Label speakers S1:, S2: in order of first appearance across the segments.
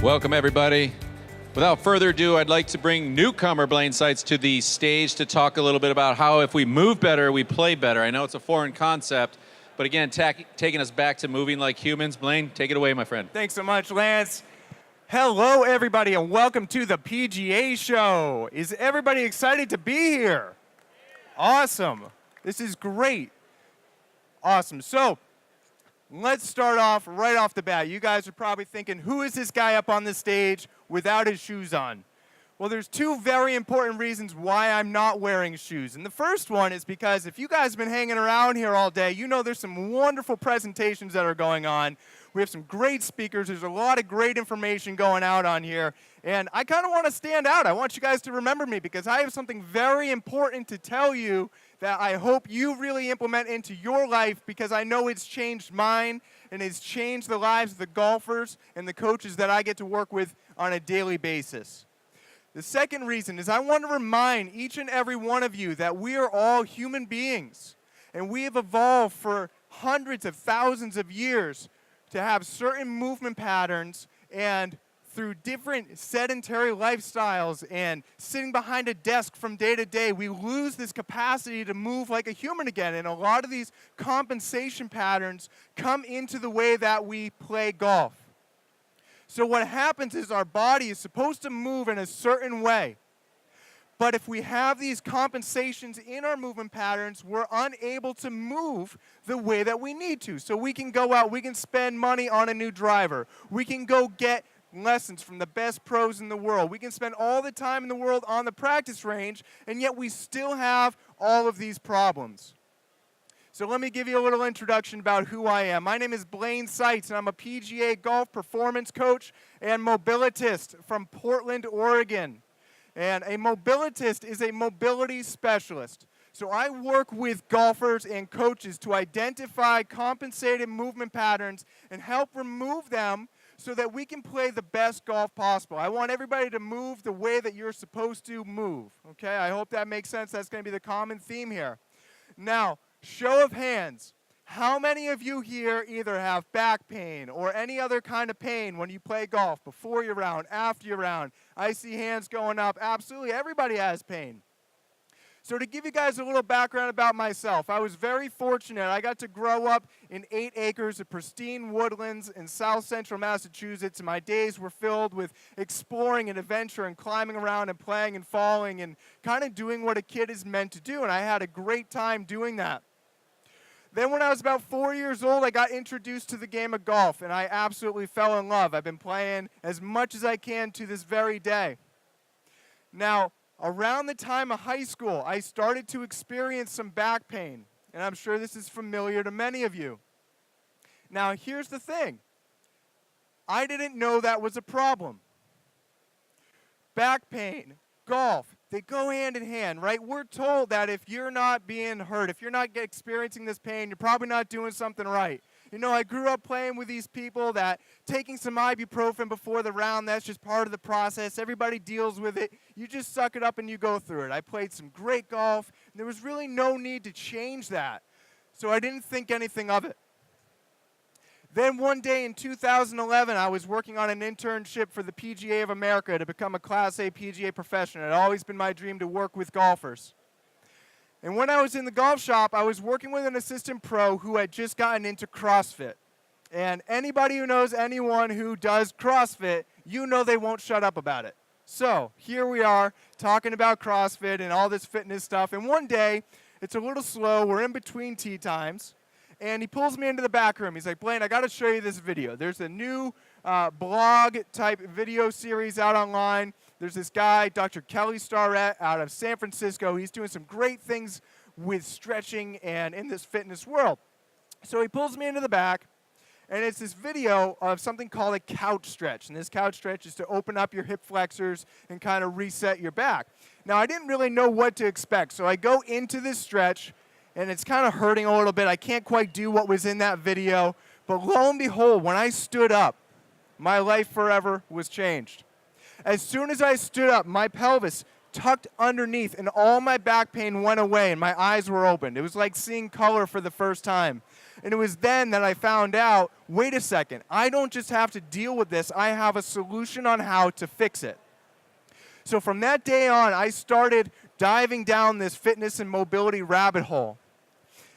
S1: Welcome, everybody. Without further ado, I'd like to bring newcomer Blaine Seitz to the stage to talk a little bit about how if we move better, we play better. I know it's a foreign concept, but again, taking us back to moving like humans. Blaine, take it away, my friend.
S2: Thanks so much, Lance. Hello, everybody, and welcome to the PGA Show. Is everybody excited to be here? Awesome. This is great. Awesome. So, let's start off right off the bat. You guys are probably thinking, who is this guy up on the stage without his shoes on? Well, there's two very important reasons why I'm not wearing shoes. And the first one is because if you guys have been hanging around here all day, you know there's some wonderful presentations that are going on. We have some great speakers. There's a lot of great information going out on here. And I kind of want to stand out. I want you guys to remember me because I have something very important to tell you that I hope you really implement into your life because I know it's changed mine and it's changed the lives of the golfers and the coaches that I get to work with on a daily basis. The second reason is I want to remind each and every one of you that we are all human beings and we have evolved for hundreds of thousands of years to have certain movement patterns, and through different sedentary lifestyles and sitting behind a desk from day to day, we lose this capacity to move like a human again. And a lot of these compensation patterns come into the way that we play golf. So what happens is our body is supposed to move in a certain way. But if we have these compensations in our movement patterns, we're unable to move the way that we need to. So we can go out, we can spend money on a new driver. We can go get lessons from the best pros in the world. We can spend all the time in the world on the practice range, and yet we still have all of these problems. So let me give you a little introduction about who I am. My name is Blaine Seitz, and I'm a PGA golf performance coach and mobilitist from Portland, Oregon. And a mobilitist is a mobility specialist. So I work with golfers and coaches to identify compensated movement patterns and help remove them so that we can play the best golf possible. I want everybody to move the way that you're supposed to move. Okay, I hope that makes sense. That's going to be the common theme here. Now, show of hands. How many of you here either have back pain or any other kind of pain when you play golf, before your round, after your round? I see hands going up. Absolutely, everybody has pain. So to give you guys a little background about myself, I was very fortunate. I got to grow up in 8 acres of pristine woodlands in south central Massachusetts, and my days were filled with exploring and adventure and climbing around and playing and falling and kind of doing what a kid is meant to do, and I had a great time doing that. Then when I was about 4 years old, I got introduced to the game of golf, and I absolutely fell in love. I've been playing as much as I can to this very day. Now, around the time of high school, I started to experience some back pain, and I'm sure this is familiar to many of you. Now, here's the thing. I didn't know that was a problem. Back pain, golf, they go hand in hand, right? We're told that if you're not being hurt, if you're not experiencing this pain, you're probably not doing something right. You know, I grew up playing with these people that taking some ibuprofen before the round, that's just part of the process. Everybody deals with it. You just suck it up and you go through it. I played some great golf, and there was really no need to change that. So I didn't think anything of it. Then one day in 2011, I was working on an internship for the PGA of America to become a Class A PGA professional. It had always been my dream to work with golfers. And when I was in the golf shop, I was working with an assistant pro who had just gotten into CrossFit. And anybody who knows anyone who does CrossFit, you know they won't shut up about it. So here we are talking about CrossFit and all this fitness stuff. And one day, it's a little slow. We're in between tee times. And he pulls me into the back room. He's like, Blaine, I got to show you this video. There's a new blog-type video series out online. There's this guy, Dr. Kelly Starrett, out of San Francisco. He's doing some great things with stretching and in this fitness world. So he pulls me into the back, and it's this video of something called a couch stretch. And this couch stretch is to open up your hip flexors and kind of reset your back. Now, I didn't really know what to expect, so I go into this stretch, and it's kind of hurting a little bit. I can't quite do what was in that video. But lo and behold, when I stood up, my life forever was changed. As soon as I stood up, my pelvis tucked underneath, and all my back pain went away, and my eyes were opened. It was like seeing color for the first time. And it was then that I found out, wait a second, I don't just have to deal with this, I have a solution on how to fix it. So from that day on, I started diving down this fitness and mobility rabbit hole.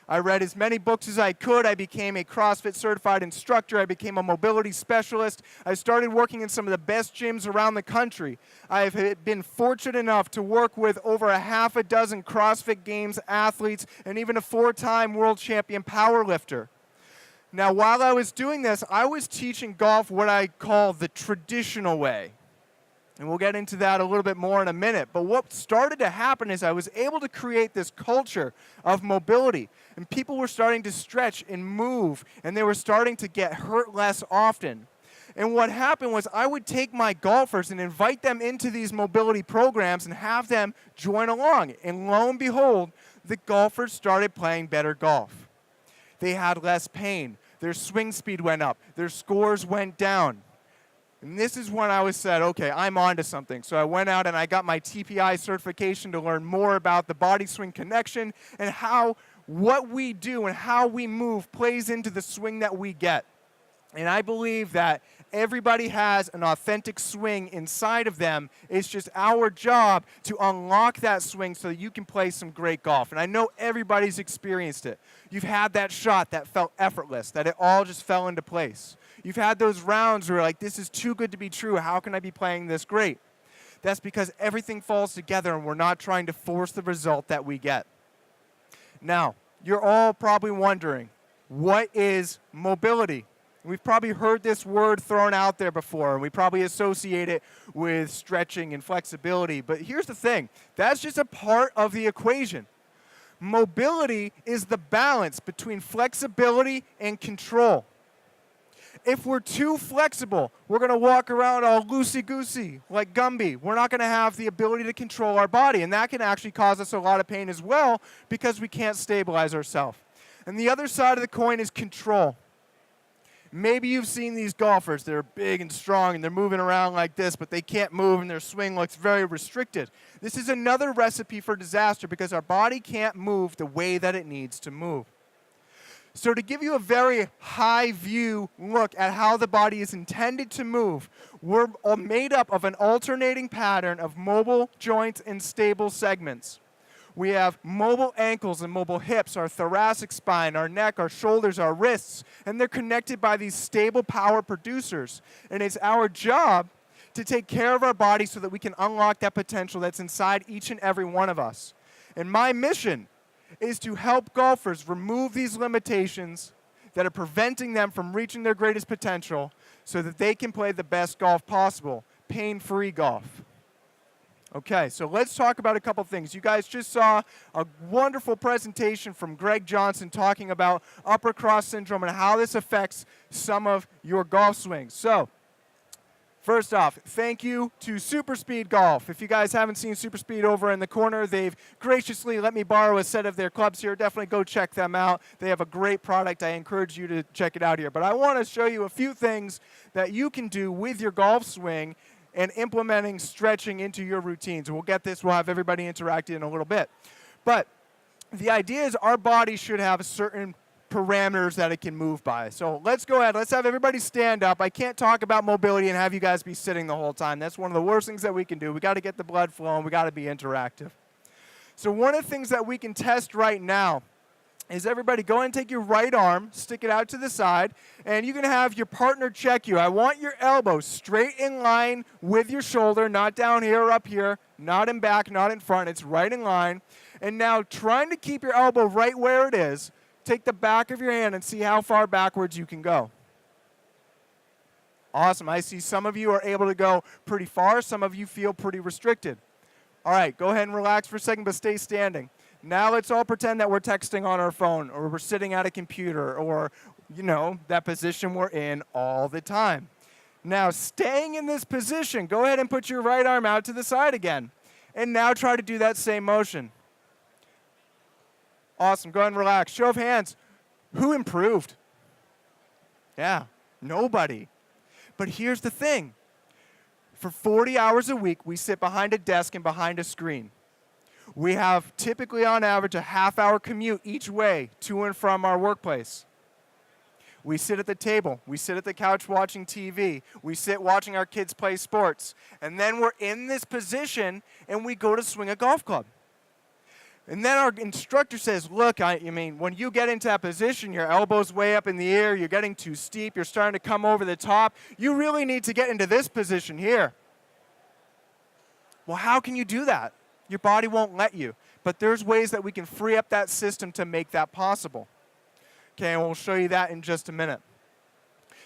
S2: I read as many books as I could. I became a CrossFit certified instructor. I became a mobility specialist. I started working in some of the best gyms around the country. I've been fortunate enough to work with over a half a dozen CrossFit Games athletes and even a 4-time world champion powerlifter. Now, while I was doing this, I was teaching golf what I call the traditional way. And we'll get into that a little bit more in a minute. But what started to happen is I was able to create this culture of mobility. And people were starting to stretch and move, and they were starting to get hurt less often. And what happened was I would take my golfers and invite them into these mobility programs and have them join along. And lo and behold, the golfers started playing better golf. They had less pain. Their swing speed went up. Their scores went down. And this is when I said, okay, I'm onto something. So I went out and I got my TPI certification to learn more about the body swing connection and how what we do and how we move plays into the swing that we get. And I believe that everybody has an authentic swing inside of them. It's just our job to unlock that swing so that you can play some great golf. And I know everybody's experienced it. You've had that shot that felt effortless, that it all just fell into place. You've had those rounds where you're like, this is too good to be true. How can I be playing this great? That's because everything falls together and we're not trying to force the result that we get. Now, you're all probably wondering, what is mobility? We've probably heard this word thrown out there before, and we probably associate it with stretching and flexibility. But here's the thing. That's just a part of the equation. Mobility is the balance between flexibility and control. If we're too flexible, we're going to walk around all loosey-goosey, like Gumby. We're not going to have the ability to control our body, and that can actually cause us a lot of pain as well because we can't stabilize ourselves. And the other side of the coin is control. Maybe you've seen these golfers. They're big and strong, and they're moving around like this, but they can't move, and their swing looks very restricted. This is another recipe for disaster because our body can't move the way that it needs to move. So to give you a very high view look at how the body is intended to move, we're made up of an alternating pattern of mobile joints and stable segments. We have mobile ankles and mobile hips, our thoracic spine, our neck, our shoulders, our wrists, and they're connected by these stable power producers. And it's our job to take care of our body so that we can unlock that potential that's inside each and every one of us. And my mission is to help golfers remove these limitations that are preventing them from reaching their greatest potential so that they can play the best golf possible, pain-free golf. Okay, so let's talk about a couple things. You guys just saw a wonderful presentation from Greg Johnson talking about upper cross syndrome and how this affects some of your golf swings. So, first off, thank you to SUPERSPEED Golf. If you guys haven't seen SUPERSPEED over in the corner, they've graciously let me borrow a set of their clubs here. Definitely go check them out. They have a great product. I encourage you to check it out here. But I want to show you a few things that you can do with your golf swing and implementing stretching into your routines. We'll get this. We'll have everybody interacting in a little bit. But the idea is our body should have certain parameters that it can move by. So let's go ahead. Let's have everybody stand up. I can't talk about mobility and have you guys be sitting the whole time. That's one of the worst things that we can do. We got to get the blood flowing. We got to be interactive. So one of the things that we can test right now is everybody go ahead and take your right arm, stick it out to the side, and you can have your partner check you. I want your elbow straight in line with your shoulder, not down here or up here, not in back, not in front. It's right in line. And now trying to keep your elbow right where it is, take the back of your hand and see how far backwards you can go. Awesome. I see some of you are able to go pretty far. Some of you feel pretty restricted. All right, go ahead and relax for a second, but stay standing. Now let's all pretend that we're texting on our phone or we're sitting at a computer or, you know, that position we're in all the time. Now, staying in this position, go ahead and put your right arm out to the side again. And now try to do that same motion. Awesome. Go ahead and relax. Show of hands. Who improved? Yeah, nobody. But here's the thing. For 40 hours a week, we sit behind a desk and behind a screen. We have typically on average a half-hour commute each way to and from our workplace. We sit at the table. We sit at the couch watching TV. We sit watching our kids play sports. And then we're in this position, and we go to swing a golf club. And then our instructor says, look, I mean, when you get into that position, your elbow's way up in the air, you're getting too steep, you're starting to come over the top, you really need to get into this position here. Well, how can you do that? Your body won't let you. But there's ways that we can free up that system to make that possible. Okay, and we'll show you that in just a minute.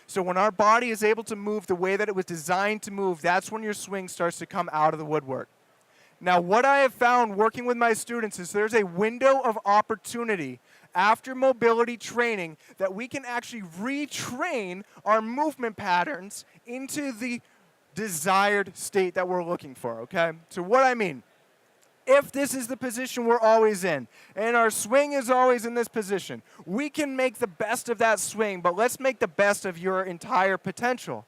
S2: So when our body is able to move the way that it was designed to move, that's when your swing starts to come out of the woodwork. Now, what I have found working with my students is there's a window of opportunity after mobility training that we can actually retrain our movement patterns into the desired state that we're looking for, okay? So what I mean, if this is the position we're always in, and our swing is always in this position, we can make the best of that swing, but let's make the best of your entire potential.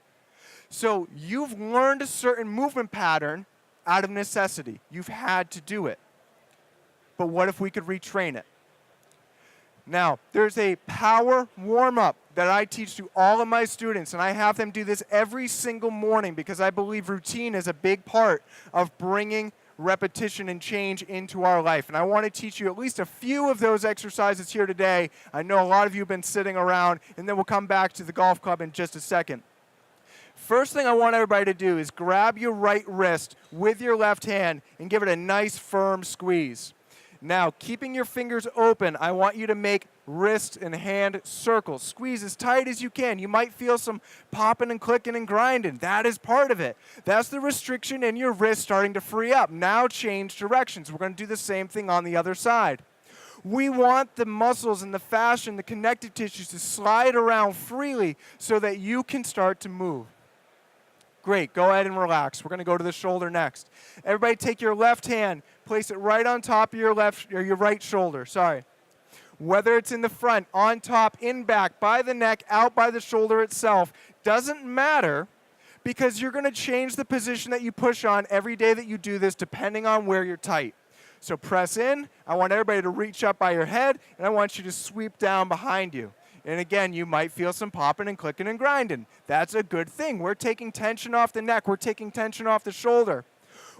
S2: So you've learned a certain movement pattern out of necessity. You've had to do it. But what if we could retrain it? Now, there's a power warm-up that I teach to all of my students, and I have them do this every single morning because I believe routine is a big part of bringing repetition and change into our life. And I want to teach you at least a few of those exercises here today. I know a lot of you have been sitting around, and then we'll come back to the golf club in just a second. First thing I want everybody to do is grab your right wrist with your left hand and give it a nice firm squeeze. Now, keeping your fingers open, I want you to make wrist and hand circles. Squeeze as tight as you can. You might feel some popping and clicking and grinding. That is part of it. That's the restriction in your wrist starting to free up. Now change directions. We're going to do the same thing on the other side. We want the muscles and the fascia and the connective tissues to slide around freely so that you can start to move. Great, go ahead and relax. We're going to go to the shoulder next. Everybody take your left hand, place it right on top of your right shoulder, sorry. Whether it's in the front, on top, in back, by the neck, out by the shoulder itself, doesn't matter because you're going to change the position that you push on every day that you do this depending on where you're tight. So press in. I want everybody to reach up by your head, and I want you to sweep down behind you. And again, you might feel some popping and clicking and grinding. That's a good thing. We're taking tension off the neck. We're taking tension off the shoulder.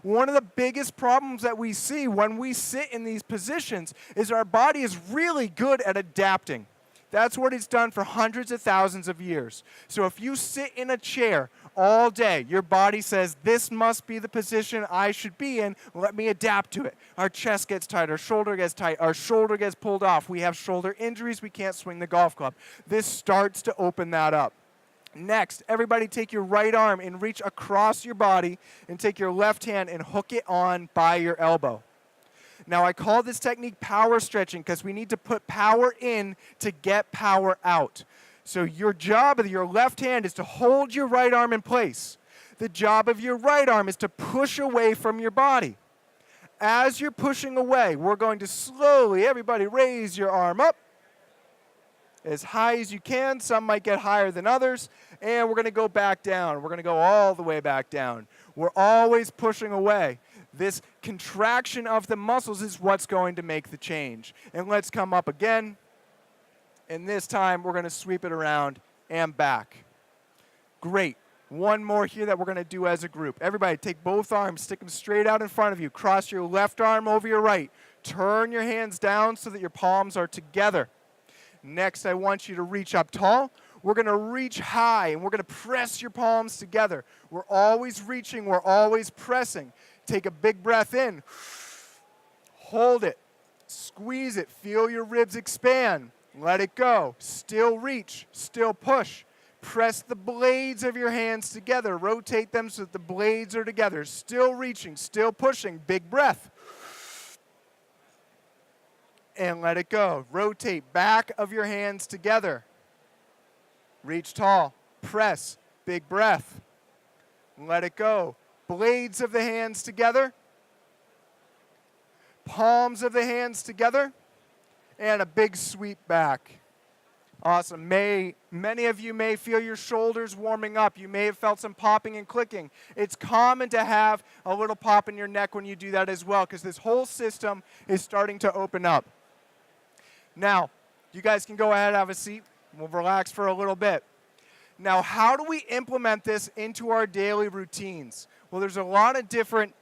S2: One of the biggest problems that we see when we sit in these positions is our body is really good at adapting. That's what it's done for hundreds of thousands of years. So if you sit in a chair all day, your body says, this must be the position I should be in. Let me adapt to it. Our chest gets tight. Our shoulder gets tight. Our shoulder gets pulled off. We have shoulder injuries. We can't swing the golf club. This starts to open that up. Next, everybody take your right arm and reach across your body and take your left hand and hook it on by your elbow. Now, I call this technique power stretching because we need to put power in to get power out. So your job of your left hand is to hold your right arm in place. The job of your right arm is to push away from your body. As you're pushing away, we're going to slowly, everybody raise your arm up as high as you can. Some might get higher than others. And we're going to go back down. We're going to go all the way back down. We're always pushing away. This contraction of the muscles is what's going to make the change. And let's come up again. And this time, we're going to sweep it around and back. Great. One more here that we're going to do as a group. Everybody, take both arms, stick them straight out in front of you. Cross your left arm over your right. Turn your hands down so that your palms are together. Next, I want you to reach up tall. We're going to reach high, and we're going to press your palms together. We're always reaching. We're always pressing. Take a big breath in. Hold it. Squeeze it. Feel your ribs expand. Let it go. Still reach. Still push. Press the blades of your hands together. Rotate them so that the blades are together. Still reaching. Still pushing. Big breath. And let it go. Rotate back of your hands together. Reach tall. Press. Big breath. Let it go. Blades of the hands together. Palms of the hands together. And a big sweep back. Awesome. Many of you may feel your shoulders warming up. You may have felt some popping and clicking. It's common to have a little pop in your neck when you do that as well, because this whole system is starting to open up. Now, you guys can go ahead and have a seat. We'll relax for a little bit. Now, how do we implement this into our daily routines? Well, there's a lot of different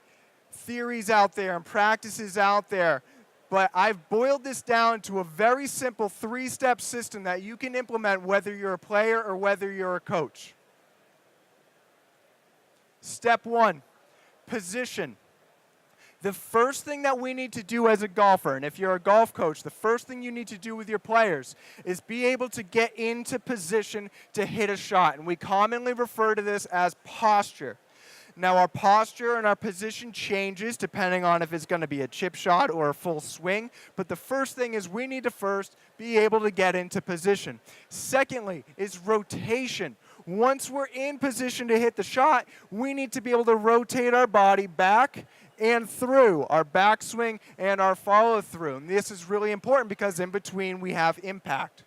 S2: theories out there and practices out there, but I've boiled this down to a very simple 3-step system that you can implement whether you're a player or whether you're a coach. Step 1, position. The first thing that we need to do as a golfer, and if you're a golf coach, the first thing you need to do with your players is be able to get into position to hit a shot. And we commonly refer to this as posture. Now, our posture and our position changes depending on if it's going to be a chip shot or a full swing. But the first thing is we need to first be able to get into position. Secondly is rotation. Once we're in position to hit the shot, we need to be able to rotate our body back and through, our backswing and our follow through. And this is really important because in between we have impact.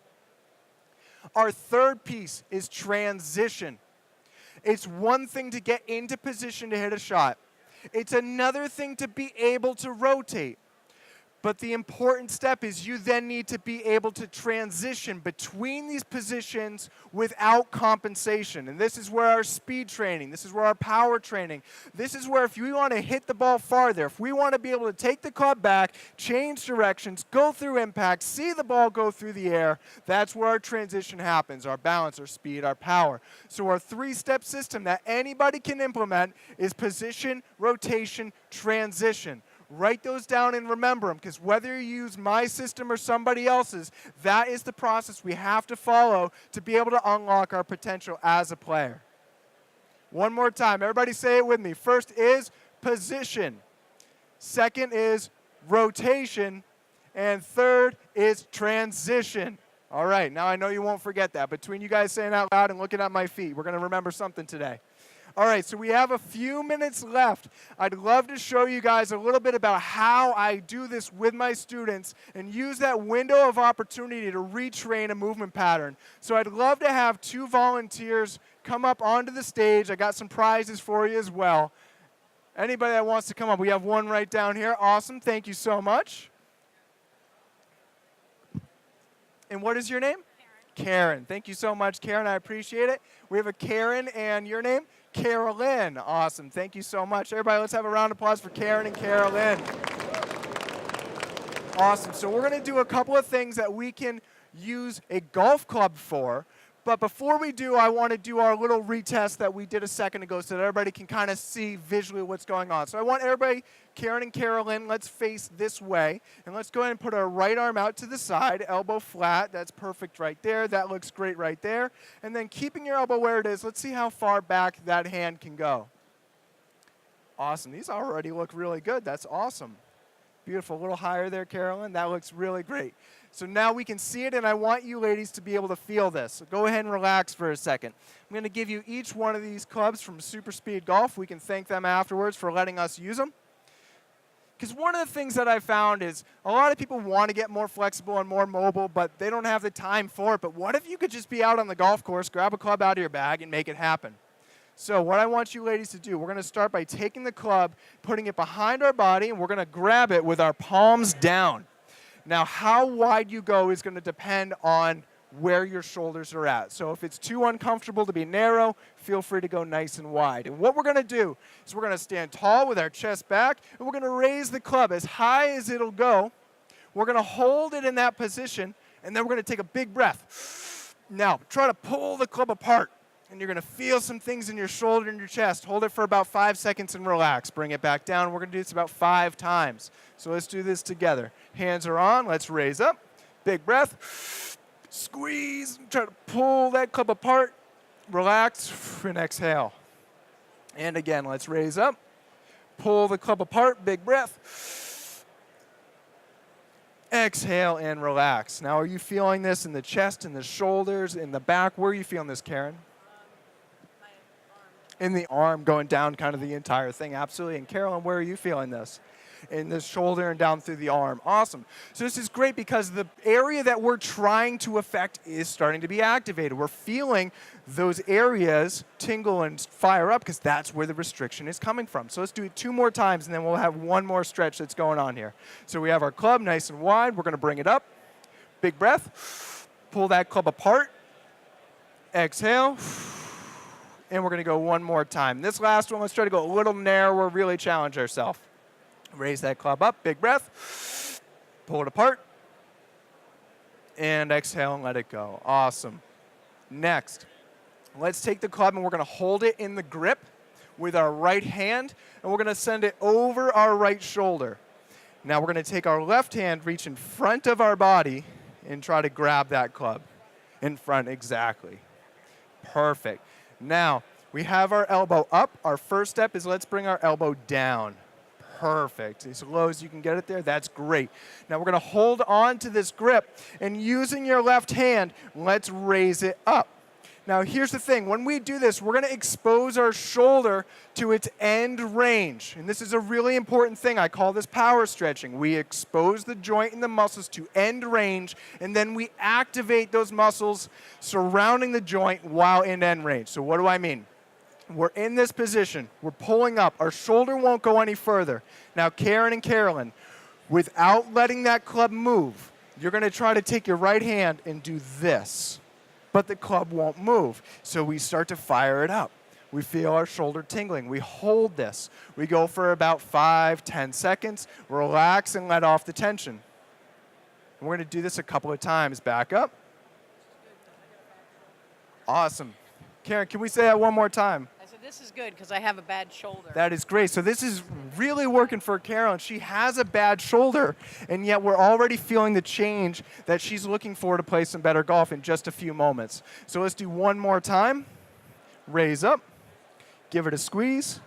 S2: Our third piece is transition. It's one thing to get into position to hit a shot. It's another thing to be able to rotate. But the important step is you then need to be able to transition between these positions without compensation. And this is where our speed training, this is where our power training, this is where if we want to hit the ball farther, if we want to be able to take the club back, change directions, go through impact, see the ball go through the air, that's where our transition happens, our balance, our speed, our power. So our 3-step system that anybody can implement is position, rotation, transition. Write those down and remember them, because whether you use my system or somebody else's, that is the process we have to follow to be able to unlock our potential as a player. One more time. Everybody say it with me. First is position. Second is rotation. And third is transition. All right, now I know you won't forget that. Between you guys saying out loud and looking at my feet, we're going to remember something today. All right, so we have a few minutes left. I'd love to show you guys a little bit about how I do this with my students and use that window of opportunity to retrain a movement pattern. So I'd love to have 2 volunteers come up onto the stage. I got some prizes for you as well. Anybody that wants to come up, we have one right down here. Awesome, thank you so much. And what is your name? Karen. Thank you so much, Karen. I appreciate it. We have a Karen, and your name? Carolyn. Awesome. Thank you so much. Everybody, let's have a round of applause for Karen and Carolyn. Awesome. So we're going to do a couple of things that we can use a golf club for. But before we do, I want to do our little retest that we did a second ago so that everybody can kind of see visually what's going on. So I want everybody, Karen and Carolyn, let's face this way. And let's go ahead and put our right arm out to the side, elbow flat. That's perfect right there. That looks great right there. And then keeping your elbow where it is, let's see how far back that hand can go. Awesome. These already look really good. That's awesome. Beautiful. A little higher there, Carolyn. That looks really great. So now we can see it, and I want you ladies to be able to feel this. So go ahead and relax for a second. I'm going to give you each one of these clubs from SUPERSPEED Golf. We can thank them afterwards for letting us use them. Because one of the things that I found is a lot of people want to get more flexible and more mobile, but they don't have the time for it. But what if you could just be out on the golf course, grab a club out of your bag, and make it happen? So what I want you ladies to do, we're going to start by taking the club, putting it behind our body, and we're going to grab it with our palms down. Now, how wide you go is going to depend on where your shoulders are at. So if it's too uncomfortable to be narrow, feel free to go nice and wide. And what we're going to do is we're going to stand tall with our chest back, and we're going to raise the club as high as it'll go. We're going to hold it in that position, and then we're going to take a big breath. Now, try to pull the club apart. And you're going to feel some things in your shoulder and your chest. Hold it for about 5 seconds and relax. Bring it back down. We're going to do this about 5 times. So let's do this together. Hands are on. Let's raise up. Big breath. Squeeze. Try to pull that club apart. Relax and exhale. And again, let's raise up. Pull the club apart. Big breath. Exhale and relax. Now, are you feeling this in the chest, in the shoulders, in the back? Where are you feeling this, Karen? In the arm, going down kind of the entire thing, absolutely. And Carolyn, where are you feeling this? In the shoulder and down through the arm. Awesome. So this is great because the area that we're trying to affect is starting to be activated. We're feeling those areas tingle and fire up because that's where the restriction is coming from. So let's do it 2 more times, and then we'll have one more stretch that's going on here. So we have our club nice and wide. We're going to bring it up. Big breath. Pull that club apart. Exhale. And we're going to go one more time. This last one, let's try to go a little narrower, really challenge ourselves. Raise that club up, big breath. Pull it apart. And exhale and let it go. Awesome. Next, let's take the club and we're going to hold it in the grip with our right hand, and we're going to send it over our right shoulder. Now we're going to take our left hand, reach in front of our body, and try to grab that club. In front, exactly. Perfect. Now, we have our elbow up. Our first step is let's bring our elbow down. Perfect. As low as you can get it there, that's great. Now we're going to hold on to this grip, and using your left hand, let's raise it up. Now here's the thing. When we do this, we're going to expose our shoulder to its end range. And this is a really important thing. I call this power stretching. We expose the joint and the muscles to end range, and then we activate those muscles surrounding the joint while in end range. So what do I mean? We're in this position. We're pulling up. Our shoulder won't go any further. Now, Karen and Carolyn, without letting that club move, you're going to try to take your right hand and do this. But the club won't move. So we start to fire it up. We feel our shoulder tingling. We hold this. We go for about 5-10 seconds. Relax and let off the tension. And we're going to do this a couple of times. Back up. Awesome. Karen, can we say that one more time?
S3: I said, this is good because I have a bad shoulder.
S2: That is great. So this is really working for Carolyn. She has a bad shoulder, and yet we're already feeling the change that she's looking for to play some better golf in just a few moments. So let's do one more time. Raise up. Give it a squeeze.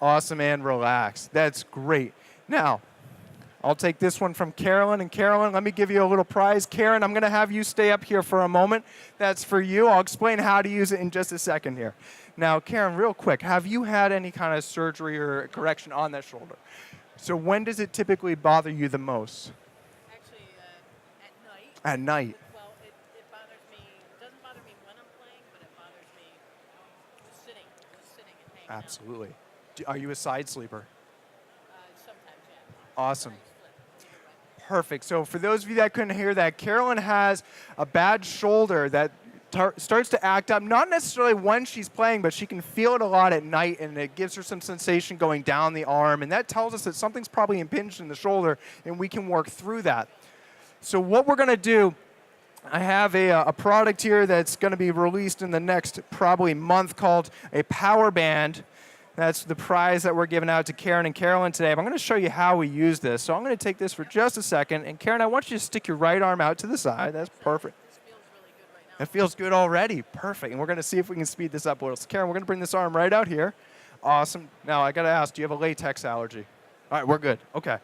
S2: Awesome, and relax. That's great. Now, I'll take this one from Carolyn. And Carolyn, let me give you a little prize. Karen, I'm going to have you stay up here for a moment. That's for you. I'll explain how to use it in just a second here. Now, Karen, real quick, have you had any kind of surgery or correction on that shoulder? So when does it typically bother you the most?
S3: Actually, at night.
S2: At night.
S3: Well, it bothers me. It doesn't bother me when I'm playing, but it bothers me just sitting and hanging out.
S2: Absolutely. Are you a side sleeper?
S3: Sometimes, yeah.
S2: Awesome. Perfect. So for those of you that couldn't hear that, Carolyn has a bad shoulder that starts to act up, not necessarily when she's playing, but she can feel it a lot at night, and it gives her some sensation going down the arm, and that tells us that something's probably impinged in the shoulder, and we can work through that. So what we're going to do, I have a product here that's going to be released in the next probably month called a Power Band. That's the prize that we're giving out to Karen and Carolyn today. But I'm going to show you how we use this. So I'm going to take this for just a second. And Karen, I want you to stick your right arm out to the side. That's perfect.
S3: This feels really good right now.
S2: It feels good already. Perfect. And we're going to see if we can speed this up a little. So Karen, we're going to bring this arm right out here. Awesome. Now, I got to ask, do you have a latex allergy? All right, we're good. Okay.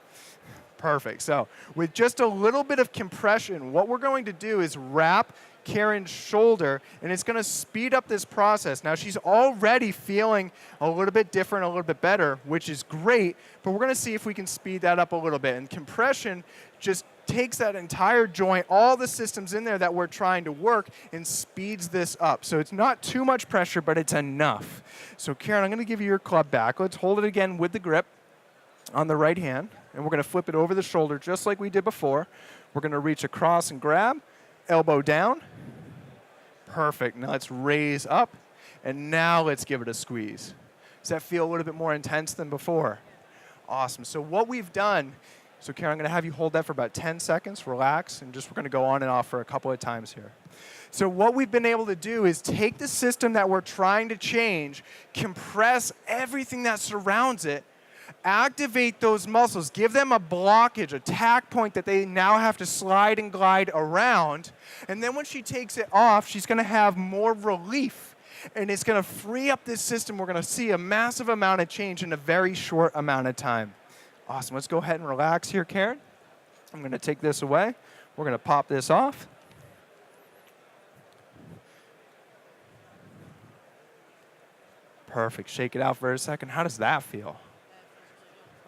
S2: Perfect. So with just a little bit of compression, what we're going to do is wrap Karen's shoulder, and it's going to speed up this process. Now, she's already feeling a little bit different, a little bit better, which is great, but we're going to see if we can speed that up a little bit. And compression just takes that entire joint, all the systems in there that we're trying to work, and speeds this up. So it's not too much pressure, but it's enough. So Karen, I'm going to give you your club back. Let's hold it again with the grip on the right hand, and we're going to flip it over the shoulder just like we did before. We're going to reach across and grab, elbow down. Perfect. Now let's raise up, and now let's give it a squeeze. Does that feel a little bit more intense than before? Awesome. So what we've done, so Karen, I'm going to have you hold that for about 10 seconds, relax, and just we're going to go on and off for a couple of times here. So what we've been able to do is take the system that we're trying to change, compress everything that surrounds it, activate those muscles, give them a blockage, a tack point that they now have to slide and glide around. And then when she takes it off, she's going to have more relief. And it's going to free up this system. We're going to see a massive amount of change in a very short amount of time. Awesome. Let's go ahead and relax here, Karen. I'm going to take this away. We're going to pop this off. Perfect. Shake it out for a second. How does that feel?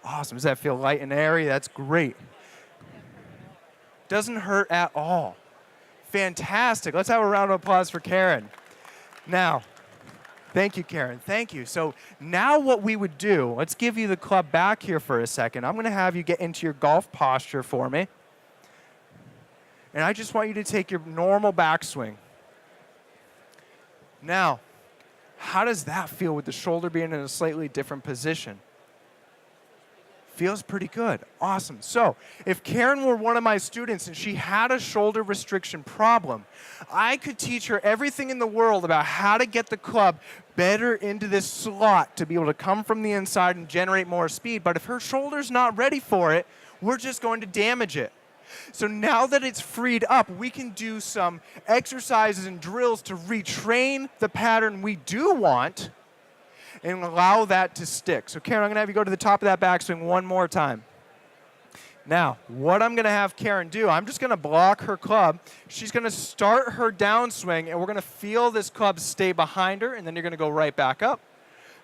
S2: Awesome. Does that feel light and airy? That's great. Doesn't hurt at all. Fantastic. Let's have a round of applause for Karen. Now, thank you, Karen. Thank you. So now what we would do, let's give you the club back here for a second. I'm going to have you get into your golf posture for me. And I just want you to take your normal backswing. Now, how does that feel with the shoulder being in a slightly different position? Feels pretty good. Awesome. So if Karen were one of my students and she had a shoulder restriction problem, I could teach her everything in the world about how to get the club better into this slot to be able to come from the inside and generate more speed. But if her shoulder's not ready for it, we're just going to damage it. So now that it's freed up, we can do some exercises and drills to retrain the pattern we do want and allow that to stick. So Karen, I'm going to have you go to the top of that backswing one more time. Now, what I'm going to have Karen do, I'm just going to block her club. She's going to start her downswing, and we're going to feel this club stay behind her, and then you're going to go right back up,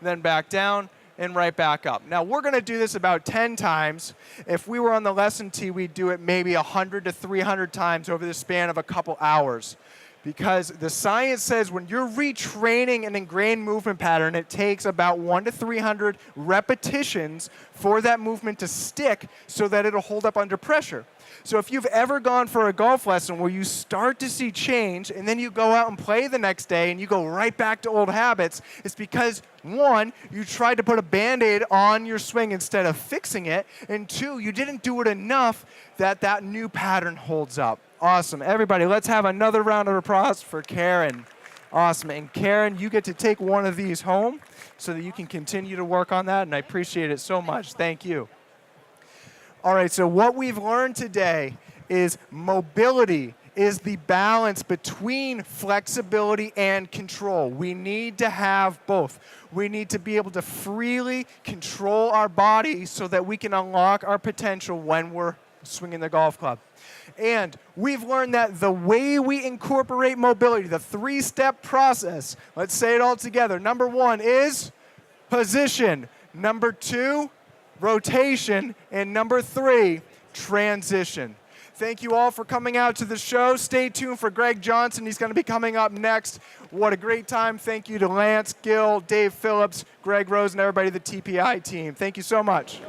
S2: then back down, and right back up. Now, we're going to do this about 10 times. If we were on the lesson tee, we'd do it maybe 100 to 300 times over the span of a couple hours. Because the science says when you're retraining an ingrained movement pattern, it takes about 100 to 300 repetitions for that movement to stick so that it'll hold up under pressure. So if you've ever gone for a golf lesson where you start to see change and then you go out and play the next day and you go right back to old habits, it's because, one, you tried to put a Band-Aid on your swing instead of fixing it, and two, you didn't do it enough that that new pattern holds up. Awesome. Everybody, let's have another round of applause for Karen. Awesome. And Karen, you get to take one of these home so that you can continue to work on that, and I appreciate it so much. Thank you. All right, so what we've learned today is mobility is the balance between flexibility and control. We need to have both. We need to be able to freely control our body so that we can unlock our potential when we're swinging the golf club. And we've learned that the way we incorporate mobility, the three-step process, let's say it all together. Number one is position. Number two, rotation. And number three, transition. Thank you all for coming out to the show. Stay tuned for Greg Johnson. He's going to be coming up next. What a great time. Thank you to Lance, Gil, Dave Phillips, Greg Rose, and everybody at the TPI team. Thank you so much.